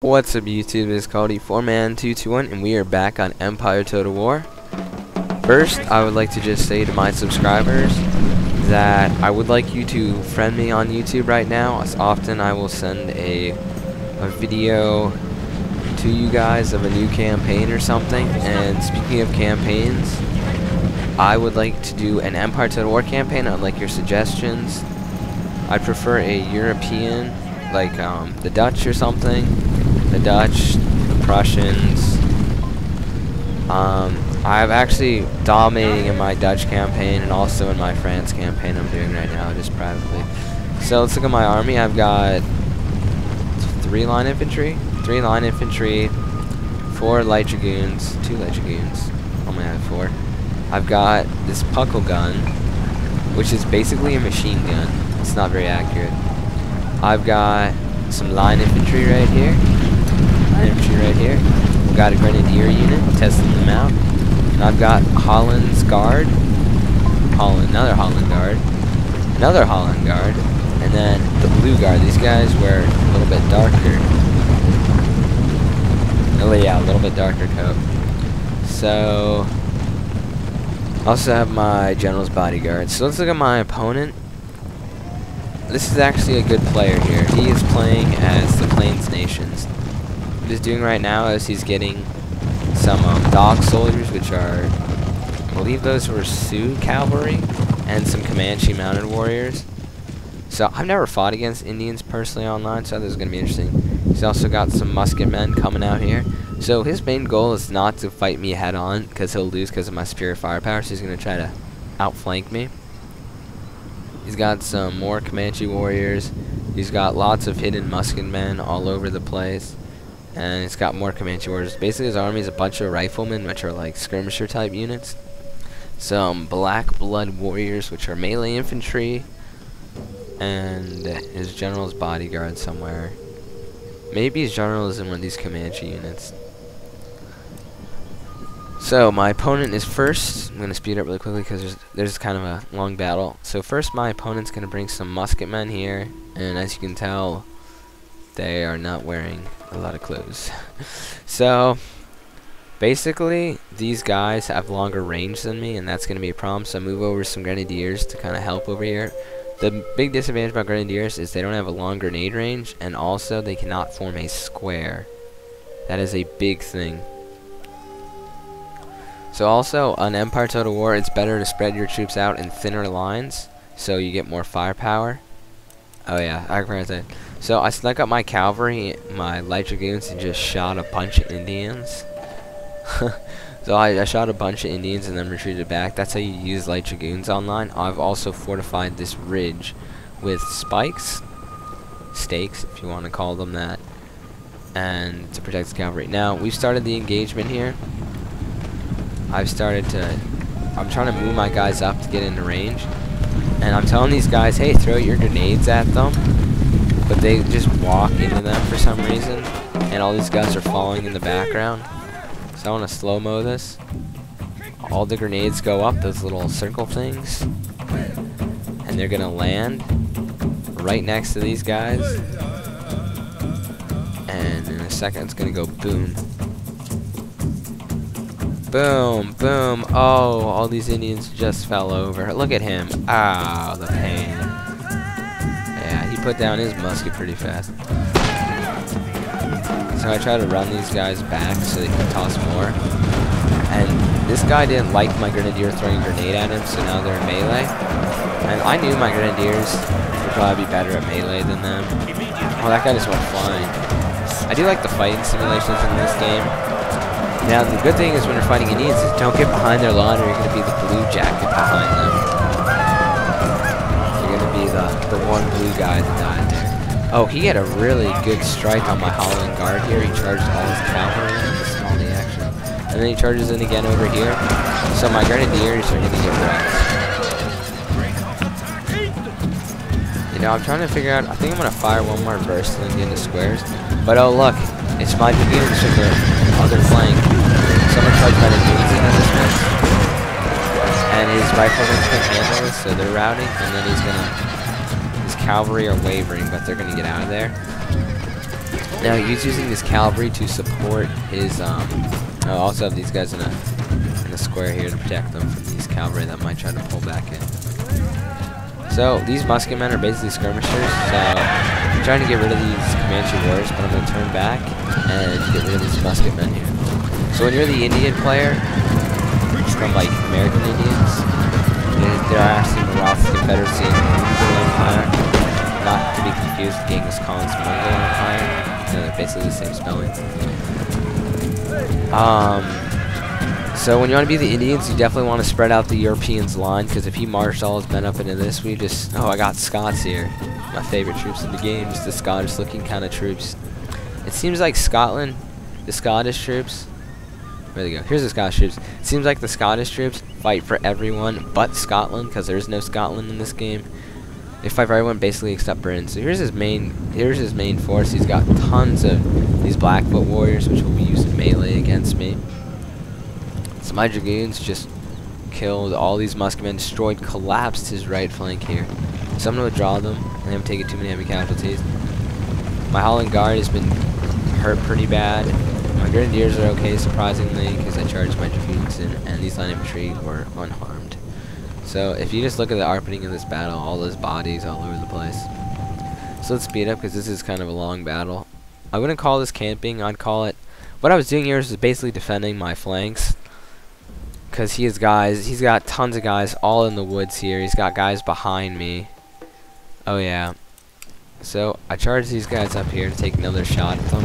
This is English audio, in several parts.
What's up YouTube, it's called E4Man221 and we are back on Empire Total War. First, I would like to just say to my subscribers that I would like you to friend me on YouTube right now, as often I will send a video to you guys of a new campaign or something. And speaking of campaigns, I would like to do an Empire Total War campaign. I'd like your suggestions. I'd prefer a European, like the Dutch or something. The Dutch, the Prussians. I'm actually dominating in my Dutch campaign and also in my France campaign I'm doing right now, just privately. So let's look at my army. I've got 3 line infantry, 4 light dragoons, 2 light dragoons. I'm gonna have 4. I've got this puckle gun, which is basically a machine gun. It's not very accurate. I've got some line infantry right here. We've got a grenadier unit, testing them out. And I've got Holland's guard, another Holland guard, and then the blue guard. These guys wear a little bit darker. Oh yeah, a little bit darker coat. So, I also have my general's bodyguard. So let's look at my opponent. This is actually a good player here. He is playing as the Plains Nations. What he's doing right now is he's getting some dog soldiers, which are, I believe those were Sioux cavalry, and some Comanche mounted warriors. So I've never fought against Indians personally online, so this is going to be interesting. He's also got some musket men coming out here. So his main goal is not to fight me head on, because he'll lose because of my superior firepower, so he's going to try to outflank me. He's got some more Comanche warriors. He's got lots of hidden musket men all over the place. And he's got more Comanche warriors. Basically his army is a bunch of riflemen, which are like skirmisher type units. Some black blood warriors, which are melee infantry. And his general's bodyguard somewhere. Maybe his general is in one of these Comanche units. So my opponent is first. I'm going to speed up really quickly because there's kind of a long battle. So first my opponent's going to bring some musket men here. And as you can tell, they are not wearing a lot of clothes. So basically these guys have longer range than me, and that's going to be a problem. So I move over some grenadiers to kind of help over here. The big disadvantage about grenadiers is they don't have a long grenade range, and also they cannot form a square. That is a big thing. So also on Empire Total War, it's better to spread your troops out in thinner lines so you get more firepower. Oh yeah, I remember that. So I snuck up my cavalry, my light dragoons, and just shot a bunch of Indians. So I shot a bunch of Indians and then retreated back. That's how you use light dragoons online. I've also fortified this ridge with spikes, stakes if you want to call them that, and to protect the cavalry. Now we've started the engagement here. I'm trying to move my guys up to get into range, and I'm telling these guys, hey, throw your grenades at them, but they just walk into them for some reason, and all these guys are falling in the background. So I want to slow-mo this. All the grenades go up, those little circle things, and they're gonna land right next to these guys, and in a second it's gonna go boom. Boom, boom. Oh, all these Indians just fell over. Look at him. Ah, the pain. Yeah, he put down his musket pretty fast. So I try to run these guys back so they can toss more. And this guy didn't like my grenadier throwing a grenade at him, so now they're in melee. And I knew my grenadiers would probably be better at melee than them. Oh, that guy just went flying. I do like the fighting simulations in this game. Now, the good thing is when you're fighting Indians is don't get behind their line or you're going to be the blue jacket behind them. You're going to be the one blue guy that died there. Oh, he had a really good strike on my Holland guard here. He charged all his cavalry in the small D action. And then he charges in again over here. So my grenadiers are going to get wrecked. You know, I'm trying to figure out, I think I'm going to fire one more burst and then get into squares. But oh look, it's my dragoons from the other flank. Someone charged my dragoons into this one. And his riflemen can't handle this, so they're routing, and then he's gonna, his cavalry are wavering, but they're gonna get out of there. Now he's using his cavalry to support his. I also have these guys in a square here to protect them from these cavalry that might try to pull back in. So these musketmen are basically skirmishers. So I'm trying to get rid of these Comanche warriors, but I'm going to turn back and get rid of these musketmen here. So when you're the Indian player from like American Indians, there are actually Maratha Confederacy and Mongol Empire, not to be confused with Genghis Khan's Mongol Empire. No, they're basically the same spelling. So when you want to be the Indians, you definitely want to spread out the Europeans' line, because if he marched all his men up into this, we just... Oh, I got Scots here. My favorite troops in the game, just the Scottish-looking kind of troops. It seems like Scotland, the Scottish troops... Where they go? Here's the Scottish troops. It seems like the Scottish troops fight for everyone but Scotland, because there's no Scotland in this game. They fight for everyone basically except Britain. So here's his main force. He's got tons of these Blackfoot warriors, which will be used in melee against me. So my dragoons just killed all these musketmen, destroyed, collapsed his right flank here. So I'm going to withdraw them, and I'm taking too many heavy casualties. My Holland Guard has been hurt pretty bad. My Grenadiers are okay, surprisingly, because I charged my dragoons in, and these line infantry were unharmed. So if you just look at the opening of this battle, all those bodies all over the place. So let's speed up, because this is kind of a long battle. I wouldn't call this camping, I'd call it... What I was doing here is basically defending my flanks. Because he's got tons of guys all in the woods here. He's got guys behind me. Oh yeah. So I charged these guys up here to take another shot at them.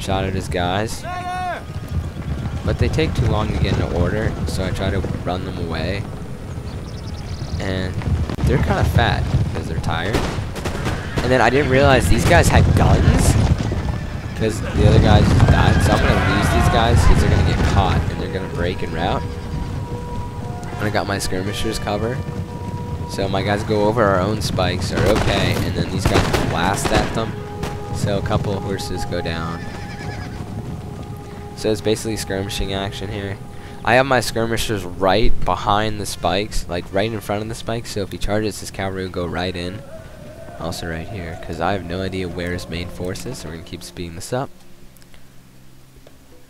Shot at his guys. But they take too long to get into order, so I try to run them away. And they're kind of fat because they're tired. And then I didn't realize these guys had guns, because the other guys just died. So I'm going to lose these guys because they're going to get caught and they're going to break en route. And I got my skirmishers cover. So my guys go over our own spikes are okay, and then these guys blast at them. So a couple of horses go down. So it's basically skirmishing action here. I have my skirmishers right behind the spikes, like right in front of the spikes, so if he charges, his cavalry will go right in. Also right here, because I have no idea where his main force is, so we're going to keep speeding this up.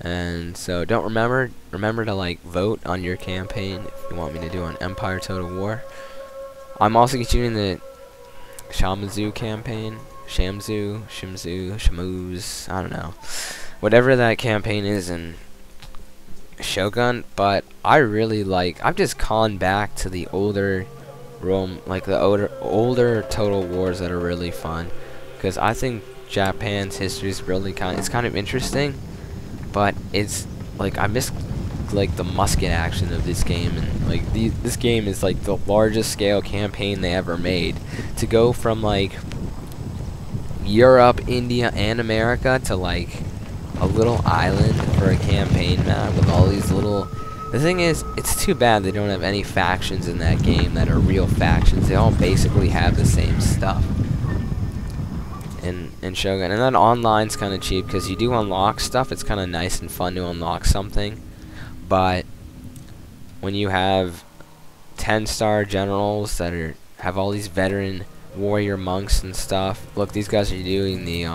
And so don't remember to like vote on your campaign if you want me to do an Empire Total War. I'm also continuing the Shamzu campaign. Shamzu, Shamuz, I don't know. Whatever that campaign is in Shogun, but I really like, I've just gone back to the older Rome, like the older Total Wars that are really fun, because I think Japan's history is really it's kind of interesting, but it's like I miss like the musket action of this game, and like this game is like the largest scale campaign they ever made. To go from like Europe, India, and America to like a little island for a campaign map with all these little... The thing is, it's too bad they don't have any factions in that game that are real factions. They all basically have the same stuff in Shogun. And then online's kind of cheap because you do unlock stuff. It's kind of nice and fun to unlock something. But when you have 10-star generals that have all these veteran warrior monks and stuff. Look, these guys are doing the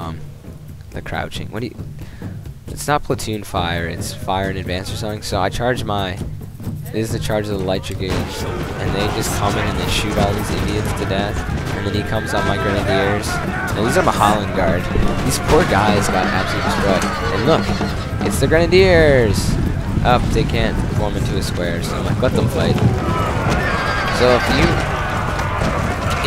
crouching. What do you... It's not platoon fire, it's fire in advance or something. So I charge this is the charge of the light dragoons, and they just come in and they shoot all these Indians to death. And then he comes on my grenadiers. And these are my Holland Guard. These poor guys got absolutely destroyed. And look, it's the grenadiers. Up, they can't form into a square, so I'm like, let them fight. So if you,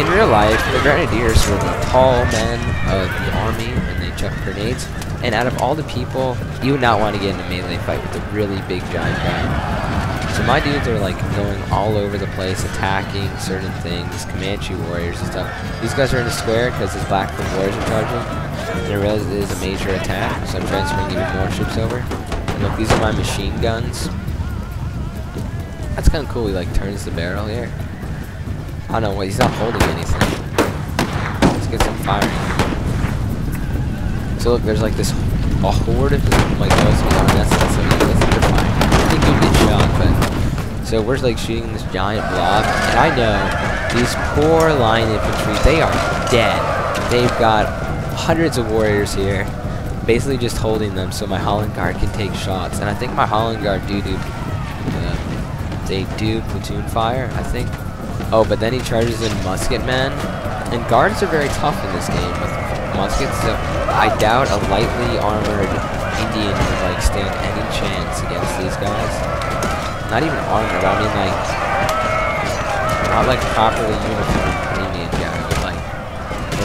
in real life, the grenadiers were the tall men of the army, and they chuck grenades. And out of all the people, you would not want to get in a melee fight with a really big giant guy. So my dudes are like going all over the place, attacking certain things, Comanche warriors and stuff. These guys are in a square because his Blackfoot warriors are charging. And I realize it is a major attack, so I'm transferring even more troops over. And look, these are my machine guns. That's kind of cool. He like turns the barrel here. I don't know, he's not holding anything. Let's get some firing. So look, there's like a horde of like those they're fine. I think you get shot, but so we're like shooting this giant blob, and I know these poor line infantry, they are dead. They've got hundreds of warriors here, basically just holding them so my Holland Guard can take shots. And I think my Holland Guard they do platoon fire, I think. Oh, but then he charges in musket men, and guards are very tough in this game with muskets. So I doubt a lightly armored Indian would like stand any chance against these guys. Not even armored. I mean like not like properly uniformed Indian guy, but like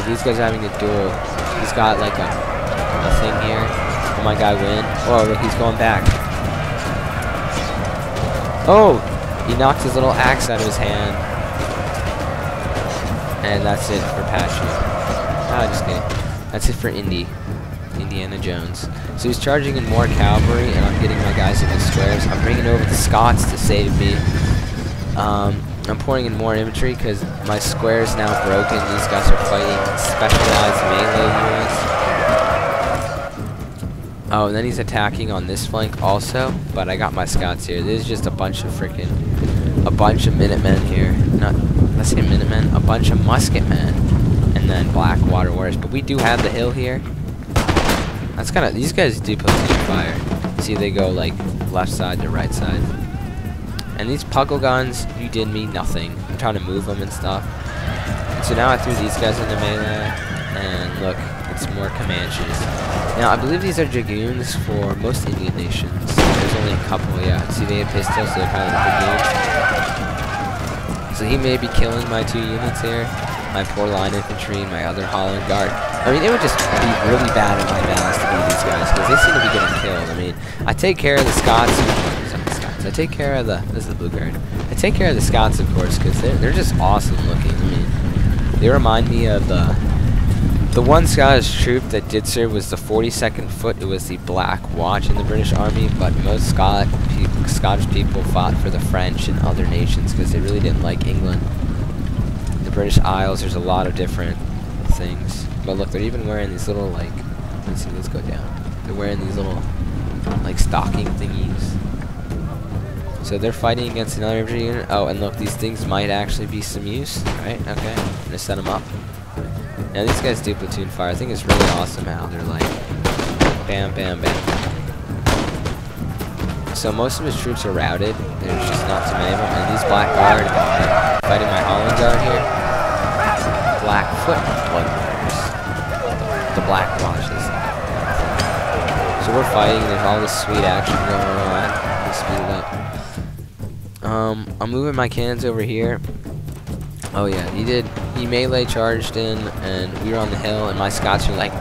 these guys are having a duel. He's got like a thing here. Will my guy win? Oh, look, he's going back. Oh, he knocked his little axe out of his hand. And that's it for Patchy. Ah, just kidding. That's it for Indiana Jones. So he's charging in more cavalry, and I'm getting my guys in the squares. I'm bringing over the Scots to save me. I'm pouring in more infantry because my square is now broken. These guys are fighting specialized melee units. Oh, and then he's attacking on this flank also, but I got my Scots here. This is just a bunch of Minutemen here. Let's say Minutemen, a bunch of musket men, and then black water warriors. But we do have the hill here. That's kind of, these guys do platoon fire. See, they go like left side to right side. And these puggle guns, you did me nothing. I'm trying to move them and stuff. And so now I threw these guys into melee, and look, it's more Comanches. Now I believe these are dragoons for most Indian nations. There's only a couple, yeah. See, they have pistols, so they're probably dragoons. So he may be killing my 2 units here, my poor line infantry, and my other Holland Guard. I mean, it would just be really bad in my balance to beat these guys, because they seem to be getting killed. I mean, I take care of the Scots. I take care of the, this is the Blue Guard. I take care of the Scots, of course, because they're just awesome looking. I mean, they remind me of the one Scottish troop that did serve was the 42nd Foot. It was the Black Watch in the British Army, but most Scottish people fought for the French and other nations because they really didn't like England. The British Isles, there's a lot of different things. But look, they're even wearing these little, like, let's see, let's go down. They're wearing these little, like, stocking thingies. So they're fighting against another infantry unit. Oh, and look, these things might actually be some use, right? Okay, I'm gonna set them up. Now these guys do platoon fire. I think it's really awesome how they're like, bam, bam, bam. So most of his troops are routed. There's just not too many of them. And these Black Guard fighting my Holland Guard here. Blackfoot Blood Warriors. The Black Watches. So we're fighting. There's all this sweet action going on. Let's speed it up. I'm moving my cannons over here. Oh yeah, he melee charged in, and we were on the hill, and my Scots were like,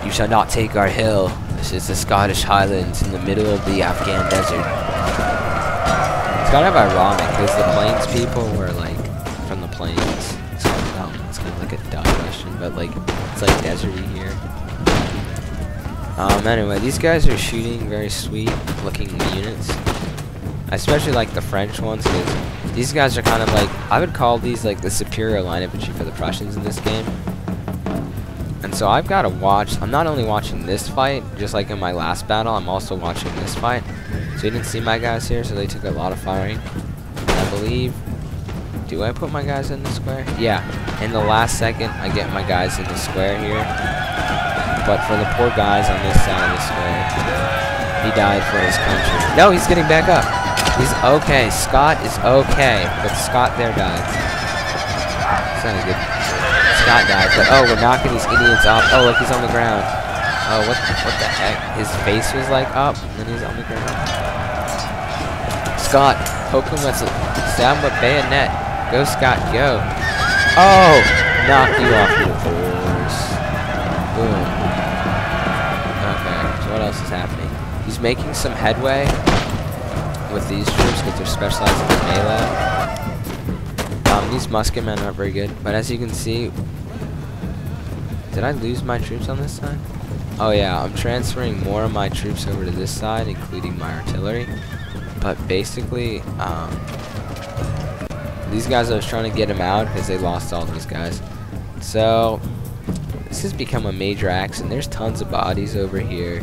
"You shall not take our hill. This is the Scottish Highlands in the middle of the Afghan desert." It's kind of ironic, because the plains people were like, from the plains. It's kind of like a dumb question, but like, it's like deserty here. Anyway, these guys are shooting very sweet looking units. I especially like the French ones, because these guys are kind of like, I would call these like the superior line infantry for the Prussians in this game. And so I've got to watch, I'm not only watching this fight, just like in my last battle, I'm also watching this fight. So you didn't see my guys here, so they took a lot of firing. I believe, do I put my guys in the square? Yeah, in the last second, I get my guys in the square here. But for the poor guys on this side of the square, he died for his country. No, he's getting back up. He's okay. Scott is okay, but Scott there died. It's not a good. Scott died, but oh, we're knocking these Indians off. Oh, look, he's on the ground. Oh, what the heck? His face was like up, and then he's on the ground. Scott, poke him with a stab him with bayonet. Go, Scott, go. Oh, knocked you off your horse. Boom. Okay, so what else is happening? He's making some headway with these troops because they're specialized in melee. These musket men aren't very good, but as you can see, did I lose my troops on this side? Oh yeah, I'm transferring more of my troops over to this side, including my artillery. But basically, these guys, I was trying to get them out because they lost all these guys. So this has become a major accident. There's tons of bodies over here.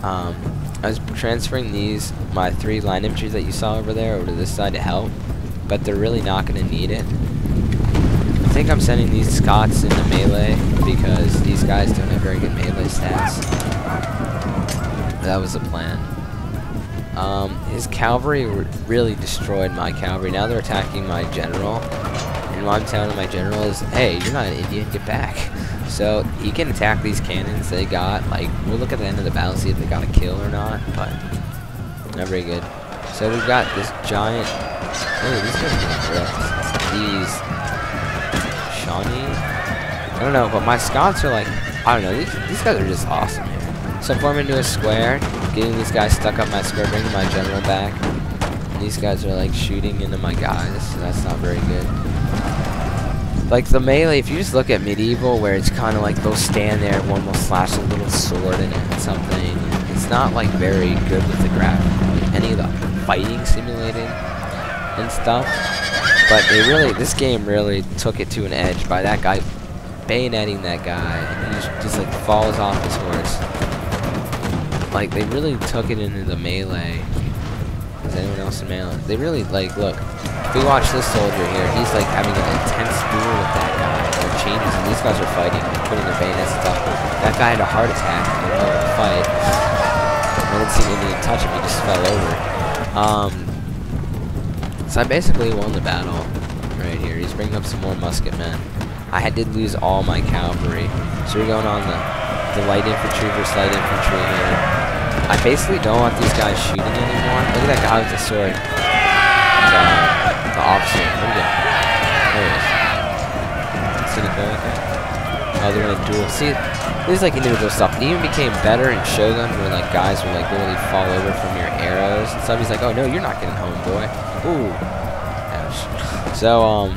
I was transferring my 3 line infantry that you saw over there, over to this side to help, but they're really not going to need it. I think I'm sending these Scots into melee because these guys don't have very good melee stats. That was the plan. His cavalry really destroyed my cavalry. Now they're attacking my general. And what I'm telling my general is, hey, you're not an Indian, get back. So he can attack these cannons they got. Like, we'll look at the end of the battle, see if they got a kill or not. But not very good. So we've got this giant. Oh, these guys are getting ripped. These Shawnee. I don't know, but my Scots are like, I don't know. These guys are just awesome here. So I'm forming into a square, getting these guys stuck up my square, bringing my general back. And these guys are like shooting into my guys, so that's not very good. Like the melee, if you just look at medieval, where it's kind of like they'll stand there, one will slash a little sword in it and something. It's not like very good with the graphics, any of the fighting simulated and stuff. But they really, this game really took it to an edge by that guy bayoneting that guy, and he just like falls off his horse. Like, they really took it into the melee. Is anyone else in melee? They really, like, look. If we watch this soldier here, he's, like, having an intense duel with that guy. Or changes, and these guys are fighting and putting their bayonets and stuff. That guy had a heart attack in the middle of the fight. I didn't see anything touch him, he just fell over. So I basically won the battle right here. He's bringing up some more musket men. I did lose all my cavalry. So we're going on the light infantry versus light infantry here. I basically don't want these guys shooting anymore. Look at that guy with the sword. The officer. Where'd he go? There he is. See the guy? Oh, they're gonna duel. See, this is like individual stuff. It even became better in Shogun where like guys would like literally fall over from your arrows. And somebody's like, oh no, you're not getting home, boy. Ooh. Ouch. So,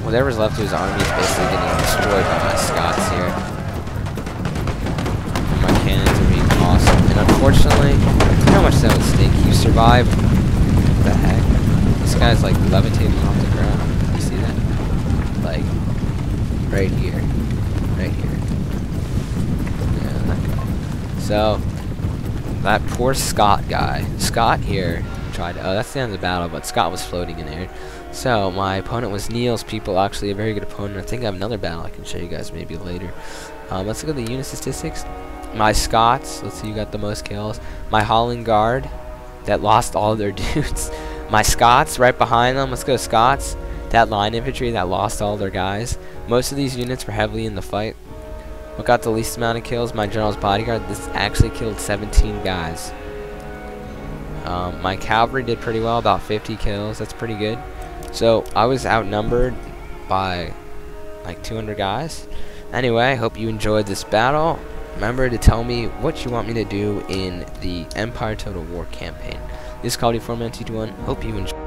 whatever's left of his army is basically getting destroyed by my Scots here. Cannons are being awesome, and unfortunately, you know how much that would stink. You survived. What the heck? This guy's like levitating off the ground. You see that? Like, right here. Right here. Yeah, that guy. So, that poor Scott guy. Scott here tried. Oh, that's the end of the battle, but Scott was floating in there. So, my opponent was Neil's people, actually a very good opponent. I think I have another battle I can show you guys maybe later. Let's look at the unit statistics. My Scots, let's see who got the most kills. My Holland Guard, that lost all their dudes. My Scots, right behind them, let's go Scots. That line infantry that lost all their guys. Most of these units were heavily in the fight. What got the least amount of kills? My General's Bodyguard, this actually killed 17 guys. My Cavalry did pretty well, about 50 kills, that's pretty good. So, I was outnumbered by like 200 guys. Anyway, I hope you enjoyed this battle. Remember to tell me what you want me to do in the Empire Total War campaign. This is Call of Duty 4 Man 221. Hope you enjoy.